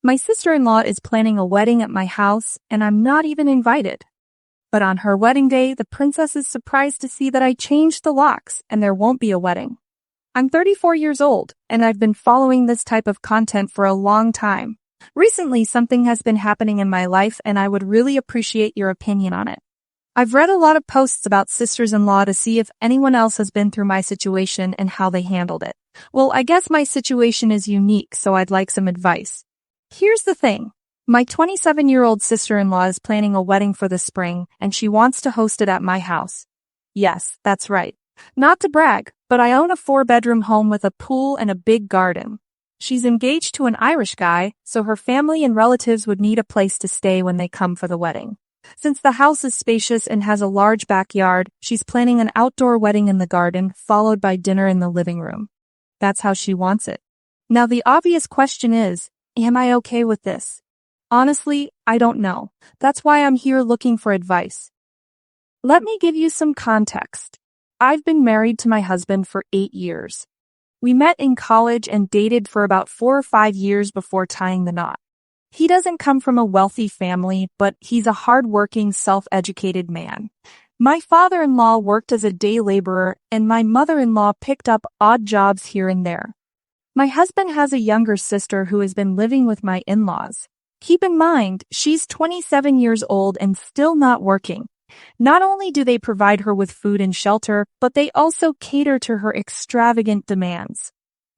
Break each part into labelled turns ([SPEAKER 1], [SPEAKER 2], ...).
[SPEAKER 1] My sister-in-law is planning a wedding at my house, and I'm not even invited. But on her wedding day, the princess is surprised to see that I changed the locks and there won't be a wedding. I'm 34 years old, and I've been following this type of content for a long time. Recently, something has been happening in my life, and I would really appreciate your opinion on it. I've read a lot of posts about sisters-in-law to see if anyone else has been through my situation and how they handled it. Well, I guess my situation is unique, so I'd like some advice. Here's the thing. My 27-year-old sister-in-law is planning a wedding for the spring, and she wants to host it at my house. Yes, that's right. Not to brag, but I own a 4-bedroom home with a pool and a big garden. She's engaged to an Irish guy, so her family and relatives would need a place to stay when they come for the wedding. Since the house is spacious and has a large backyard, she's planning an outdoor wedding in the garden, followed by dinner in the living room. That's how she wants it. Now the obvious question is, am I okay with this? Honestly, I don't know. That's why I'm here looking for advice. Let me give you some context. I've been married to my husband for 8 years. We met in college and dated for about 4 or 5 years before tying the knot. He doesn't come from a wealthy family, but he's a hard-working, self-educated man. My father-in-law worked as a day laborer, and my mother-in-law picked up odd jobs here and there. My husband has a younger sister who has been living with my in-laws. Keep in mind, she's 27 years old and still not working. Not only do they provide her with food and shelter, but they also cater to her extravagant demands.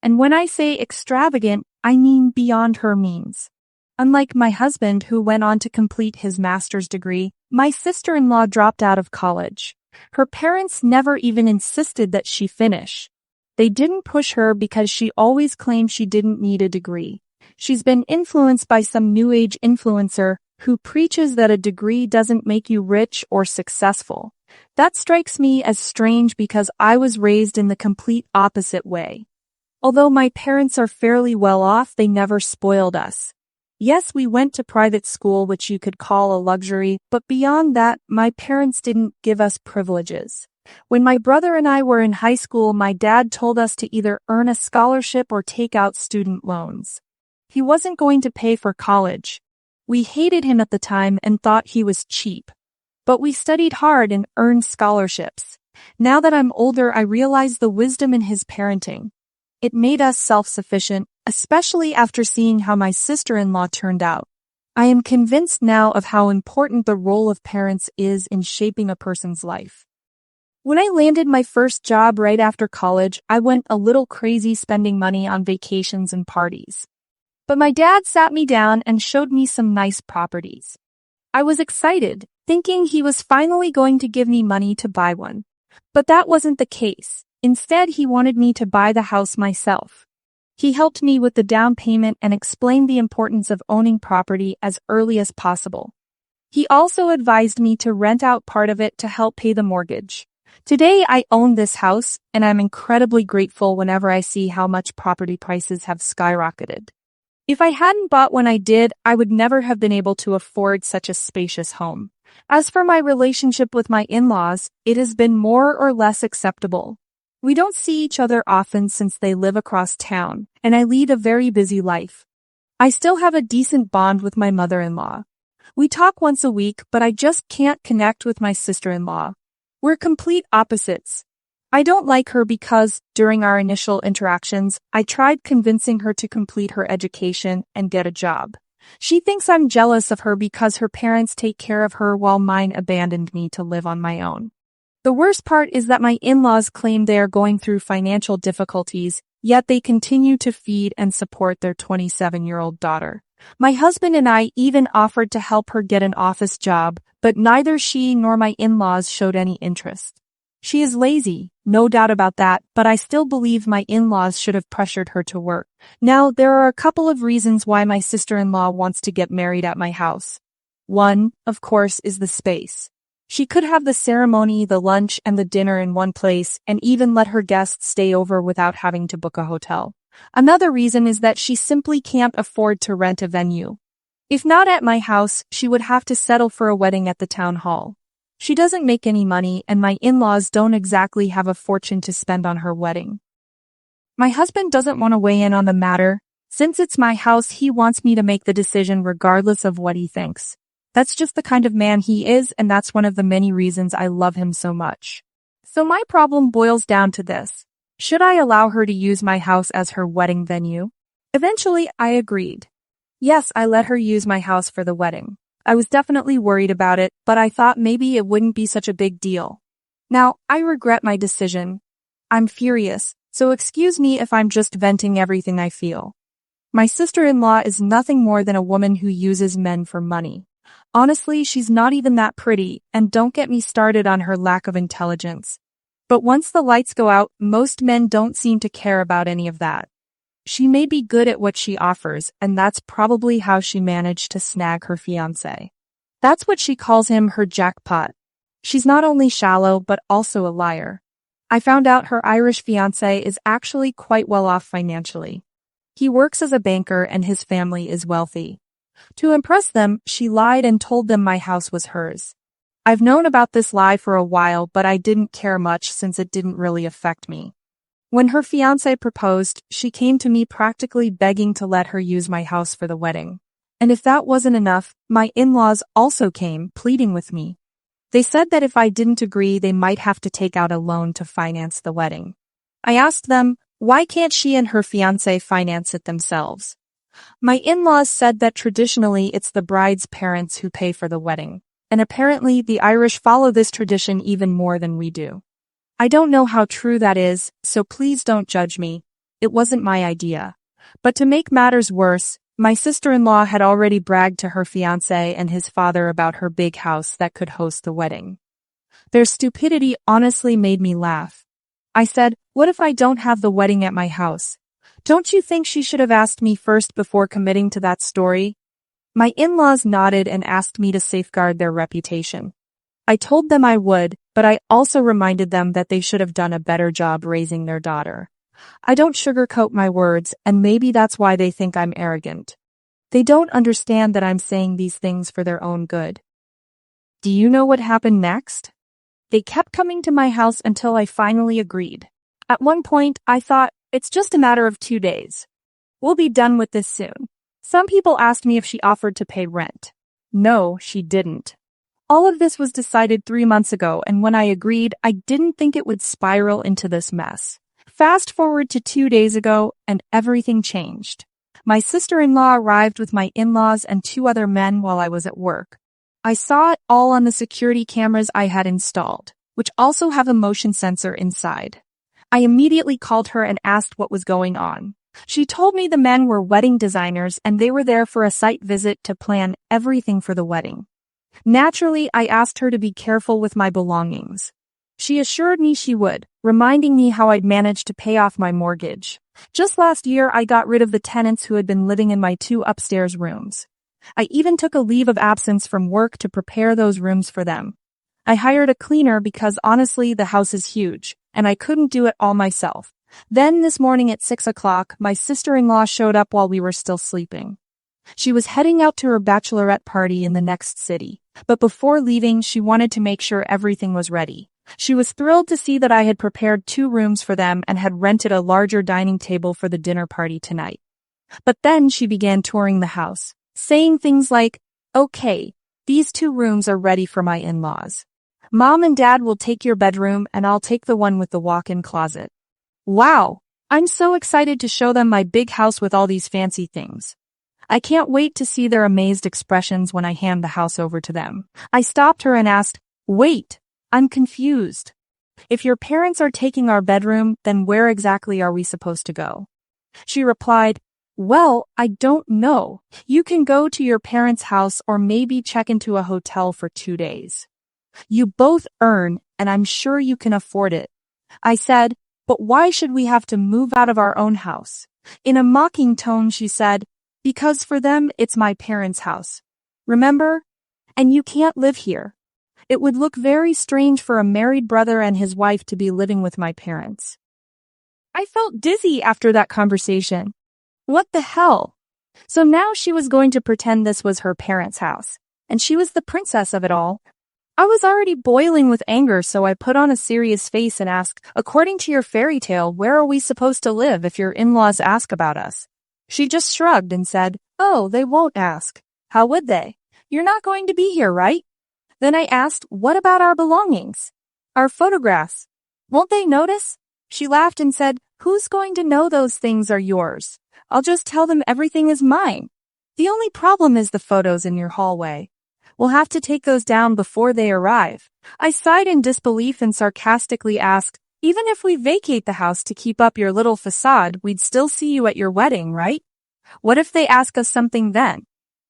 [SPEAKER 1] And when I say extravagant, I mean beyond her means. Unlike my husband, who went on to complete his master's degree, my sister-in-law dropped out of college. Her parents never even insisted that she finish. They didn't push her because she always claimed she didn't need a degree. She's been influenced by some new age influencer who preaches that a degree doesn't make you rich or successful. That strikes me as strange because I was raised in the complete opposite way. Although my parents are fairly well off, they never spoiled us. Yes, we went to private school, which you could call a luxury, but beyond that, my parents didn't give us privileges. When my brother and I were in high school, my dad told us to either earn a scholarship or take out student loans. He wasn't going to pay for college. We hated him at the time and thought he was cheap. But we studied hard and earned scholarships. Now that I'm older, I realize the wisdom in his parenting. It made us self-sufficient, especially after seeing how my sister-in-law turned out. I am convinced now of how important the role of parents is in shaping a person's life. When I landed my first job right after college, I went a little crazy spending money on vacations and parties. But my dad sat me down and showed me some nice properties. I was excited, thinking he was finally going to give me money to buy one. But that wasn't the case. Instead, he wanted me to buy the house myself. He helped me with the down payment and explained the importance of owning property as early as possible. He also advised me to rent out part of it to help pay the mortgage. Today, I own this house, and I'm incredibly grateful whenever I see how much property prices have skyrocketed. If I hadn't bought when I did, I would never have been able to afford such a spacious home. As for my relationship with my in-laws, it has been more or less acceptable. We don't see each other often since they live across town, and I lead a very busy life. I still have a decent bond with my mother-in-law. We talk once a week, but I just can't connect with my sister-in-law. We're complete opposites. I don't like her because, during our initial interactions, I tried convincing her to complete her education and get a job. She thinks I'm jealous of her because her parents take care of her while mine abandoned me to live on my own. The worst part is that my in-laws claim they are going through financial difficulties, yet they continue to feed and support their 27-year-old daughter. My husband and I even offered to help her get an office job, but neither she nor my in-laws showed any interest. She is lazy, no doubt about that, but I still believe my in-laws should have pressured her to work. Now, there are a couple of reasons why my sister-in-law wants to get married at my house. One, of course, is the space. She could have the ceremony, the lunch, and the dinner in one place, and even let her guests stay over without having to book a hotel. Another reason is that she simply can't afford to rent a venue. If not at my house, she would have to settle for a wedding at the town hall. She doesn't make any money, and my in-laws don't exactly have a fortune to spend on her wedding. My husband doesn't want to weigh in on the matter, Since it's my house, he wants me to make the decision regardless of what he thinks. That's just the kind of man he is, and that's one of the many reasons I love him so much. So my problem boils down to this. Should I allow her to use my house as her wedding venue? Eventually, I agreed. Yes, I let her use my house for the wedding. I was definitely worried about it, but I thought maybe it wouldn't be such a big deal. Now, I regret my decision. I'm furious, so excuse me if I'm just venting everything I feel. My sister-in-law is nothing more than a woman who uses men for money. Honestly, she's not even that pretty, and don't get me started on her lack of intelligence. But once the lights go out, most men don't seem to care about any of that. She may be good at what she offers, and that's probably how she managed to snag her fiancé. That's what she calls him, her jackpot. She's not only shallow but also a liar. I found out her Irish fiancé is actually quite well off financially. He works as a banker and his family is wealthy. To impress them, she lied and told them my house was hers. I've known about this lie for a while, but I didn't care much since it didn't really affect me. When her fiancé proposed, she came to me practically begging to let her use my house for the wedding. And if that wasn't enough, my in-laws also came, pleading with me. They said that if I didn't agree, they might have to take out a loan to finance the wedding. I asked them, why can't she and her fiancé finance it themselves? My in-laws said that traditionally it's the bride's parents who pay for the wedding, and apparently the Irish follow this tradition even more than we do. I don't know how true that is, so please don't judge me. It wasn't my idea. But to make matters worse, my sister-in-law had already bragged to her fiancé and his father about her big house that could host the wedding. Their stupidity honestly made me laugh. I said, what if I don't have the wedding at my house? Don't you think she should have asked me first before committing to that story? My in-laws nodded and asked me to safeguard their reputation. I told them I would, but I also reminded them that they should have done a better job raising their daughter. I don't sugarcoat my words, and maybe that's why they think I'm arrogant. They don't understand that I'm saying these things for their own good. Do you know what happened next? They kept coming to my house until I finally agreed. At one point, I thought, it's just a matter of 2 days. We'll be done with this soon. Some people asked me if she offered to pay rent. No, she didn't. All of this was decided 3 months ago, and when I agreed, I didn't think it would spiral into this mess. Fast forward to 2 days ago, and everything changed. My sister-in-law arrived with my in-laws and 2 other men while I was at work. I saw it all on the security cameras I had installed, which also have a motion sensor inside. I immediately called her and asked what was going on. She told me the men were wedding designers and they were there for a site visit to plan everything for the wedding. Naturally, I asked her to be careful with my belongings. She assured me she would, reminding me how I'd managed to pay off my mortgage. Just last year, I got rid of the tenants who had been living in my 2 upstairs rooms. I even took a leave of absence from work to prepare those rooms for them. I hired a cleaner because honestly, the house is huge, and I couldn't do it all myself. Then this morning at 6 o'clock, my sister-in-law showed up while we were still sleeping. She was heading out to her bachelorette party in the next city, but before leaving, she wanted to make sure everything was ready. She was thrilled to see that I had prepared 2 rooms for them and had rented a larger dining table for the dinner party tonight. But then she began touring the house, saying things like, okay, these 2 rooms are ready for my in-laws. Mom and Dad will take your bedroom and I'll take the one with the walk-in closet. Wow, I'm so excited to show them my big house with all these fancy things. I can't wait to see their amazed expressions when I hand the house over to them. I stopped her and asked, wait, I'm confused. If your parents are taking our bedroom, then where exactly are we supposed to go? She replied, well, I don't know. You can go to your parents' house or maybe check into a hotel for 2 days. You both earn, and I'm sure you can afford it. I said, but why should we have to move out of our own house? In a mocking tone, she said, because for them, it's my parents' house. Remember? And you can't live here. It would look very strange for a married brother and his wife to be living with my parents. I felt dizzy after that conversation. What the hell? So now she was going to pretend this was her parents' house, and she was the princess of it all. I was already boiling with anger, so I put on a serious face and asked, according to your fairy tale, where are we supposed to live if your in-laws ask about us? She just shrugged and said, "Oh, they won't ask. How would they? You're not going to be here, right?" Then I asked, "What about our belongings? Our photographs? Won't they notice?" She laughed and said, "Who's going to know those things are yours? I'll just tell them everything is mine. The only problem is the photos in your hallway. We'll have to take those down before they arrive." I sighed in disbelief and sarcastically asked, "Even if we vacate the house to keep up your little facade, we'd still see you at your wedding, right? What if they ask us something then?"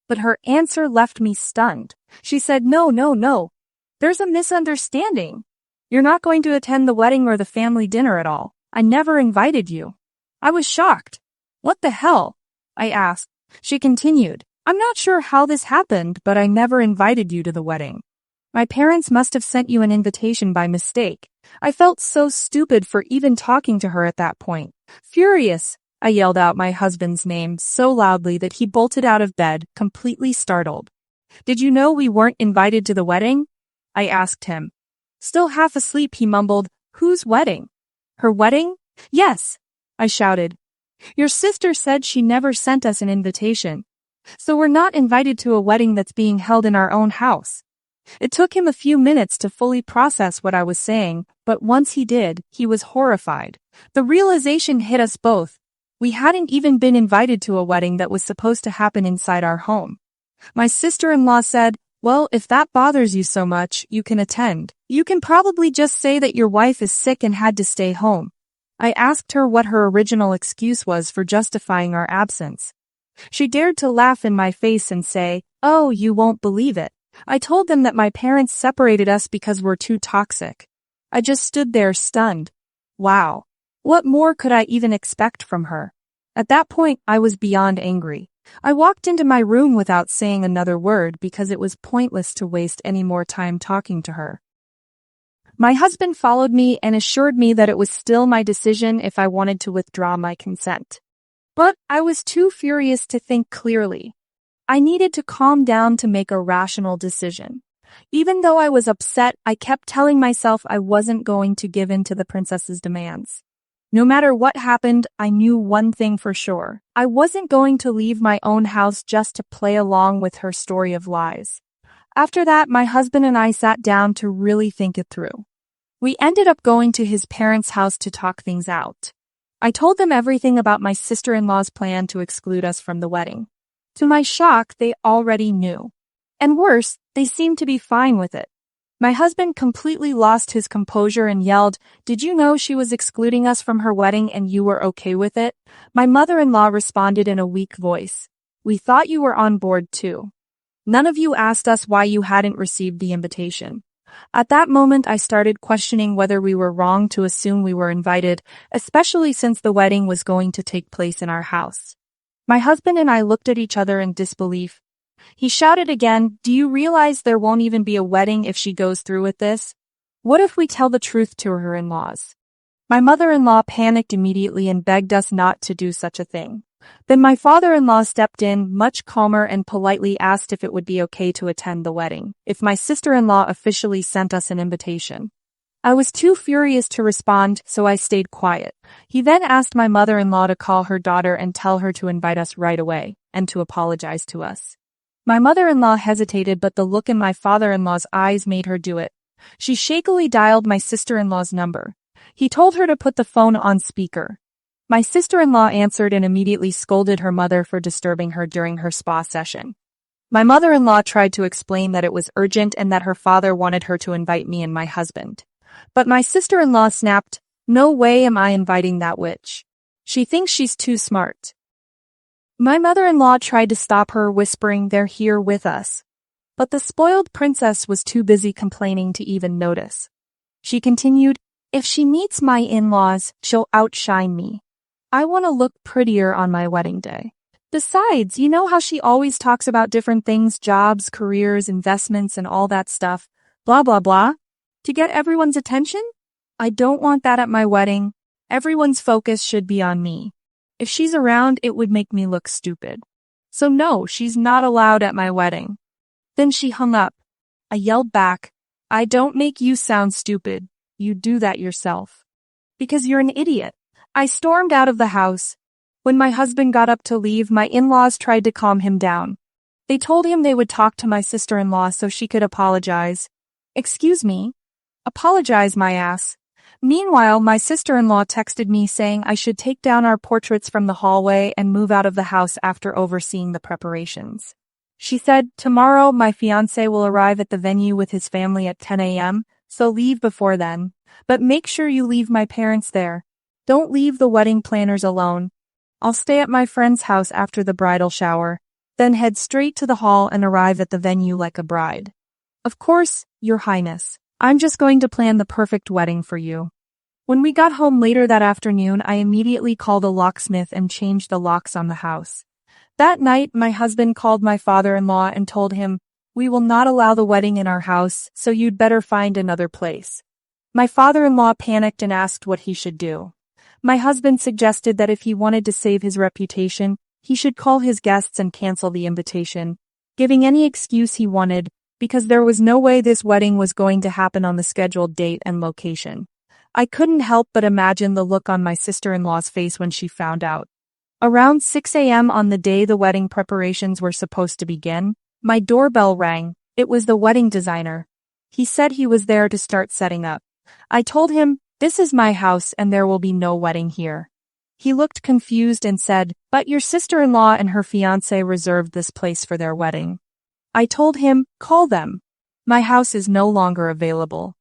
[SPEAKER 1] But her answer left me stunned. She said, "No, no, no. There's a misunderstanding. You're not going to attend the wedding or the family dinner at all. I never invited you." I was shocked. "What the hell?" I asked. She continued, "I'm not sure how this happened, but I never invited you to the wedding. My parents must have sent you an invitation by mistake." I felt so stupid for even talking to her at that point. Furious, I yelled out my husband's name so loudly that he bolted out of bed, completely startled. "Did you know we weren't invited to the wedding?" I asked him. Still half asleep, he mumbled, "Whose wedding?" "Her wedding?" "Yes," I shouted. "Your sister said she never sent us an invitation. So we're not invited to a wedding that's being held in our own house." It took him a few minutes to fully process what I was saying, but once he did, he was horrified. The realization hit us both. We hadn't even been invited to a wedding that was supposed to happen inside our home. My sister-in-law said, "Well, if that bothers you so much, you can attend. You can probably just say that your wife is sick and had to stay home." I asked her what her original excuse was for justifying our absence. She dared to laugh in my face and say, "Oh, you won't believe it. I told them that my parents separated us because we're too toxic." I just stood there stunned. Wow. What more could I even expect from her? At that point, I was beyond angry. I walked into my room without saying another word because it was pointless to waste any more time talking to her. My husband followed me and assured me that it was still my decision if I wanted to withdraw my consent. But I was too furious to think clearly. I needed to calm down to make a rational decision. Even though I was upset, I kept telling myself I wasn't going to give in to the princess's demands. No matter what happened, I knew one thing for sure. I wasn't going to leave my own house just to play along with her story of lies. After that, my husband and I sat down to really think it through. We ended up going to his parents' house to talk things out. I told them everything about my sister-in-law's plan to exclude us from the wedding. To my shock, they already knew. And worse, they seemed to be fine with it. My husband completely lost his composure and yelled, "Did you know she was excluding us from her wedding and you were okay with it?" My mother-in-law responded in a weak voice, "We thought you were on board too. None of you asked us why you hadn't received the invitation." At that moment, I started questioning whether we were wrong to assume we were invited, especially since the wedding was going to take place in our house. My husband and I looked at each other in disbelief. He shouted again, "Do you realize there won't even be a wedding if she goes through with this? What if we tell the truth to her in-laws?" My mother-in-law panicked immediately and begged us not to do such a thing. Then my father-in-law stepped in, much calmer, and politely asked if it would be okay to attend the wedding, if my sister-in-law officially sent us an invitation. I was too furious to respond, so I stayed quiet. He then asked my mother-in-law to call her daughter and tell her to invite us right away, and to apologize to us. My mother-in-law hesitated, but the look in my father-in-law's eyes made her do it. She shakily dialed my sister-in-law's number. He told her to put the phone on speaker. My sister-in-law answered and immediately scolded her mother for disturbing her during her spa session. My mother-in-law tried to explain that it was urgent and that her father wanted her to invite me and my husband. But my sister-in-law snapped, "No way am I inviting that witch. She thinks she's too smart." My mother-in-law tried to stop her, whispering, "They're here with us." But the spoiled princess was too busy complaining to even notice. She continued, "If she meets my in-laws, she'll outshine me. I want to look prettier on my wedding day. Besides, you know how she always talks about different things, jobs, careers, investments, and all that stuff, blah blah blah, to get everyone's attention? I don't want that at my wedding. Everyone's focus should be on me. If she's around, it would make me look stupid. So no, she's not allowed at my wedding." Then she hung up. I yelled back, "I don't make you sound stupid. You do that yourself. Because you're an idiot." I stormed out of the house. When my husband got up to leave, my in-laws tried to calm him down. They told him they would talk to my sister-in-law so she could apologize. Excuse me? Apologize my ass. Meanwhile, my sister-in-law texted me saying I should take down our portraits from the hallway and move out of the house after overseeing the preparations. She said, tomorrow my fiancé will arrive at the venue with his family at 10 a.m., so leave before then. But make sure you leave my parents there. Don't leave the wedding planners alone. I'll stay at my friend's house after the bridal shower, then head straight to the hall and arrive at the venue like a bride. Of course, Your Highness. I'm just going to plan the perfect wedding for you. When we got home later that afternoon, I immediately called a locksmith and changed the locks on the house. That night, my husband called my father-in-law and told him, we will not allow the wedding in our house, so you'd better find another place. My father-in-law panicked and asked what he should do. My husband suggested that if he wanted to save his reputation, he should call his guests and cancel the invitation, giving any excuse he wanted, because there was no way this wedding was going to happen on the scheduled date and location. I couldn't help but imagine the look on my sister-in-law's face when she found out. Around 6 a.m. on the day the wedding preparations were supposed to begin, my doorbell rang. It was the wedding designer. He said he was there to start setting up. I told him, this is my house and there will be no wedding here. He looked confused and said, but your sister-in-law and her fiancé reserved this place for their wedding. I told him, call them. My house is no longer available.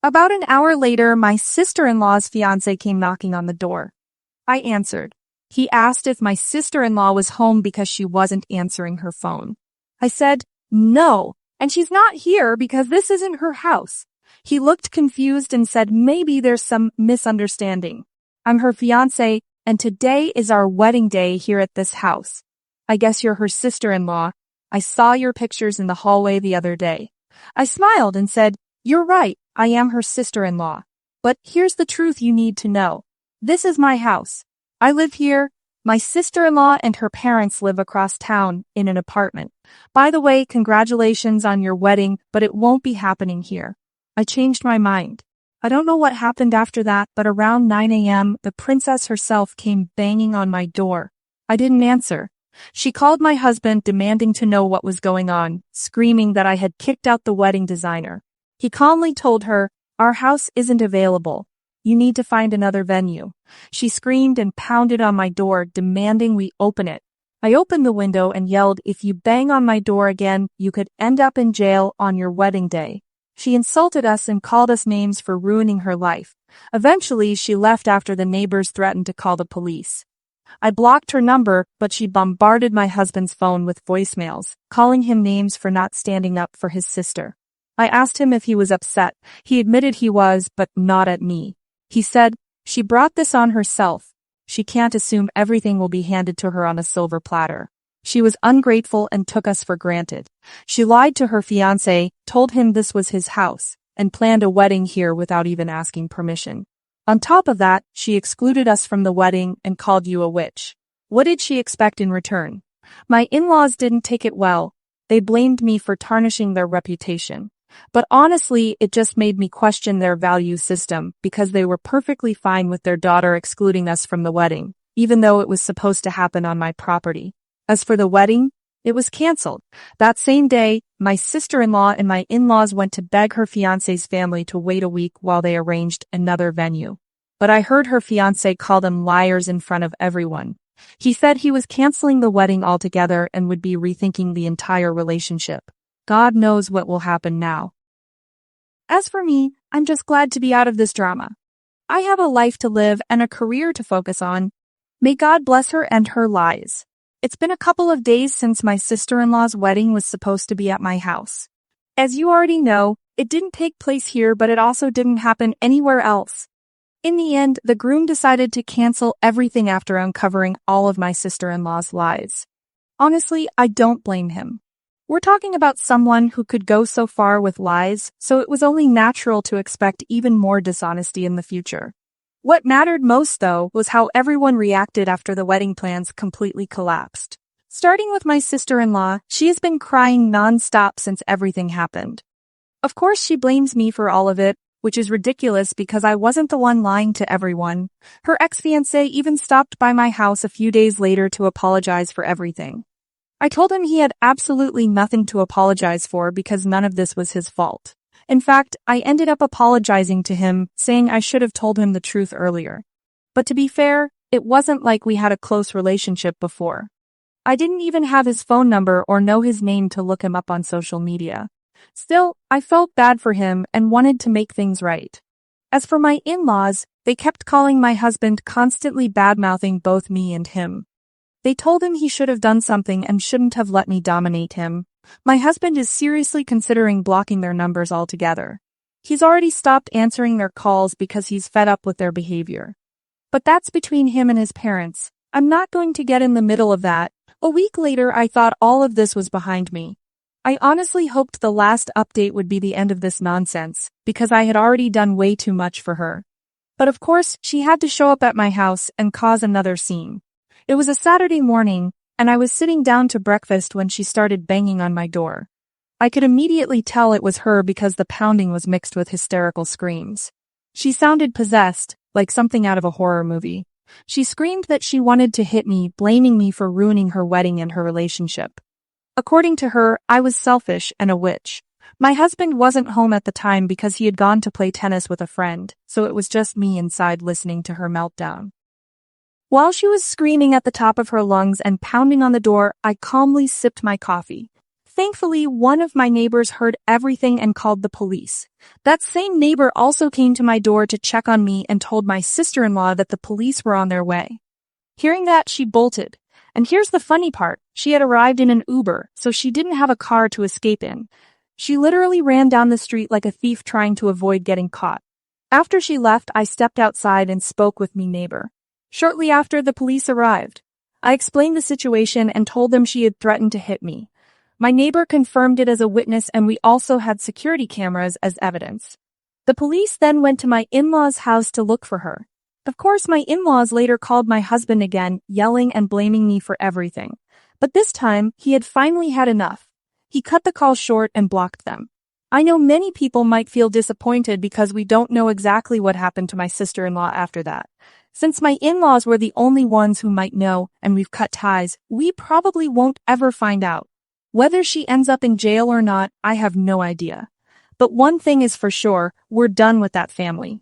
[SPEAKER 1] About an hour later, my sister-in-law's fiancé came knocking on the door. I answered. He asked if my sister-in-law was home because she wasn't answering her phone. I said, no, and she's not here because this isn't her house. He looked confused and said maybe there's some misunderstanding. I'm her fiancé, and today is our wedding day here at this house. I guess you're her sister-in-law. I saw your pictures in the hallway the other day. I smiled and said, you're right, I am her sister-in-law. But here's the truth you need to know. This is my house. I live here. My sister-in-law and her parents live across town in an apartment. By the way, congratulations on your wedding, but it won't be happening here. I changed my mind. I don't know what happened after that, but around 9 a.m., the princess herself came banging on my door. I didn't answer. She called my husband demanding to know what was going on, screaming that I had kicked out the wedding designer. He calmly told her, our house isn't available. You need to find another venue. She screamed and pounded on my door, demanding we open it. I opened the window and yelled, if you bang on my door again, you could end up in jail on your wedding day. She insulted us and called us names for ruining her life. Eventually, she left after the neighbors threatened to call the police. I blocked her number, but she bombarded my husband's phone with voicemails, calling him names for not standing up for his sister. I asked him if he was upset. He admitted he was, but not at me. He said, she brought this on herself. She can't assume everything will be handed to her on a silver platter. She was ungrateful and took us for granted. She lied to her fiancé, told him this was his house, and planned a wedding here without even asking permission. On top of that, she excluded us from the wedding and called you a witch. What did she expect in return? My in-laws didn't take it well. They blamed me for tarnishing their reputation. But honestly, it just made me question their value system because they were perfectly fine with their daughter excluding us from the wedding, even though it was supposed to happen on my property. As for the wedding, it was canceled. That same day, my sister-in-law and my in-laws went to beg her fiancé's family to wait a week while they arranged another venue. But I heard her fiancé call them liars in front of everyone. He said he was canceling the wedding altogether and would be rethinking the entire relationship. God knows what will happen now. As for me, I'm just glad to be out of this drama. I have a life to live and a career to focus on. May God bless her and her lies. It's been a couple of days since my sister-in-law's wedding was supposed to be at my house. As you already know, it didn't take place here, but it also didn't happen anywhere else. In the end, the groom decided to cancel everything after uncovering all of my sister-in-law's lies. Honestly, I don't blame him. We're talking about someone who could go so far with lies, so it was only natural to expect even more dishonesty in the future. What mattered most, though, was how everyone reacted after the wedding plans completely collapsed. Starting with my sister-in-law, she has been crying non-stop since everything happened. Of course, she blames me for all of it, which is ridiculous because I wasn't the one lying to everyone. Her ex-fiancé even stopped by my house a few days later to apologize for everything. I told him he had absolutely nothing to apologize for because none of this was his fault. In fact, I ended up apologizing to him, saying I should have told him the truth earlier. But to be fair, it wasn't like we had a close relationship before. I didn't even have his phone number or know his name to look him up on social media. Still, I felt bad for him and wanted to make things right. As for my in-laws, they kept calling my husband, constantly bad-mouthing both me and him. They told him he should have done something and shouldn't have let me dominate him. My husband is seriously considering blocking their numbers altogether. He's already stopped answering their calls because he's fed up with their behavior. But that's between him and his parents. I'm not going to get in the middle of that. A week later, I thought all of this was behind me. I honestly hoped the last update would be the end of this nonsense, because I had already done way too much for her. But of course, she had to show up at my house and cause another scene. It was a Saturday morning, and I was sitting down to breakfast when she started banging on my door. I could immediately tell it was her because the pounding was mixed with hysterical screams. She sounded possessed, like something out of a horror movie. She screamed that she wanted to hit me, blaming me for ruining her wedding and her relationship. According to her, I was selfish and a witch. My husband wasn't home at the time because he had gone to play tennis with a friend, so it was just me inside listening to her meltdown. While she was screaming at the top of her lungs and pounding on the door, I calmly sipped my coffee. Thankfully, one of my neighbors heard everything and called the police. That same neighbor also came to my door to check on me and told my sister-in-law that the police were on their way. Hearing that, she bolted. And here's the funny part, she had arrived in an Uber, so she didn't have a car to escape in. She literally ran down the street like a thief trying to avoid getting caught. After she left, I stepped outside and spoke with my neighbor. Shortly after, the police arrived. I explained the situation and told them she had threatened to hit me. My neighbor confirmed it as a witness, and we also had security cameras as evidence. The police then went to my in-laws' house to look for her. Of course, my in-laws later called my husband again, yelling and blaming me for everything. But this time, he had finally had enough. He cut the call short and blocked them. I know many people might feel disappointed because we don't know exactly what happened to my sister-in-law after that. Since my in-laws were the only ones who might know, and we've cut ties, we probably won't ever find out. Whether she ends up in jail or not, I have no idea. But one thing is for sure, we're done with that family.